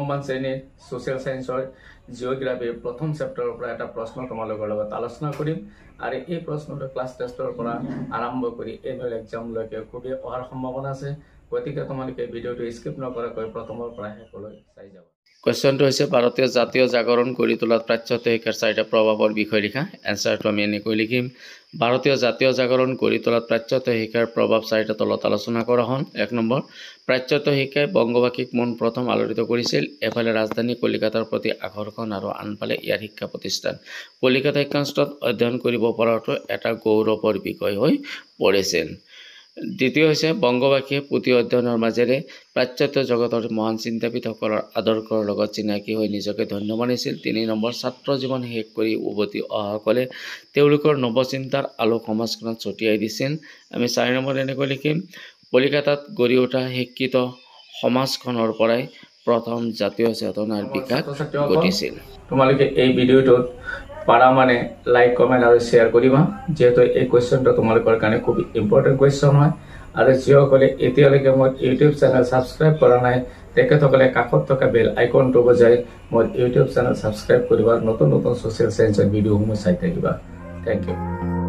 নৱমমান শ্ৰেণীৰ social সায়েন্সৰ geography প্ৰথম চেপ্টাৰৰ পৰা এটা প্ৰশ্ন তোমালোকৰ লগত আলোচনা কৰিম আৰু এই প্ৰশ্নটো ক্লাছ টেষ্টৰ পৰা আৰম্ভ কৰি এনুৱেল এক্সামলৈকে খুবেই অহাৰ সম্ভাৱনা আছে গতিকে তোমালোকে ভিডিঅ'টো স্কিপ নকৰাকৈ প্ৰথমৰ পৰা শেষলৈ চাই যাবা কোৱেশ্চনটো হৈছে ভাৰতীয় জাতীয় জাগৰণ গঢ়ি তোলাত প্ৰাচ্যত্য শিক্ষাৰ চাৰিটা প্ৰভাৱৰ বিষয়ে লিখা এনসাৰটো আমি এনেকৈ লিখিম ভাৰতীয় জাতীয় জাগৰণ গঢ়ি তোলাত প্ৰাচ্যত্য শিক্ষাৰ প্ৰভাৱ চাৰিটা তলত আলোচনা কৰা হ'ল 1 নম্বৰ প্ৰাচ্যত্য শিক্ষাই বংগবাসীক মন প্ৰথম আলোড়িত কৰিছিল এফালে ৰাজধানী কলিকতাৰ প্ৰতি আকৰ্ষণ আৰু আনফালে ইয়াৰ শিক্ষা প্ৰতিষ্ঠান কলিকতা শিক্ষানুষ্ঠানত অধ্যয়ন কৰিব পৰাটো এটা গৌৰৱৰ বিষয় হৈ পৰিছিল দ্বিতীয় হৈছে বংগবাসীয়ে পুথি অধ্যয়নৰ মাজেৰে প্ৰাচ্যত্য জগতৰ মহান চিন্তাবিদসকলৰ আদৰ্শৰ লগত চিনাকি হৈ নিজকে ধন্য মানিছিল 3 নম্বৰ ছাত্ৰ জীৱন শেষ কৰি উভতি অহাসকলে তেওঁলোকৰ নৱচিন্তাৰ আলোক সমাজখনত ছটিয়াই দিছিল আমি 4 নম্বৰ এনেকৈ লিখিম কলিকতাত গঢ়ি উঠা শিক্ষিত সমাজখনৰ পৰাই প্ৰথম জাতীয় চেতনাৰ বিকাশ ঘটিছিল তোমালোকে এই ভিডিঅ'টোত পাৰা মানে লাইক কমেন্ট আৰু শেয়াৰ কৰিবা যেহেতু এই কোৱেশ্চনটো তোমালোকৰ কাৰণে খুব ইম্পৰ্টেন্ট কোৱেশ্চন হয় আৰু যিসকলে এতিয়ালৈকে মোৰ ইউটিউব চেনেল সাবস্ক্ৰাইব কৰা নাই তেখেতসকলে কাষত থকা বেল আইকনটো বজাই মোৰ ইউটিউব চেনেল সাবস্ক্ৰাইব কৰিবা নতুন নতুন সোশ্যাল সায়েন্সৰ ভিডিঅ'সমূহ চাই থাকিবা থ্যাংক ইউ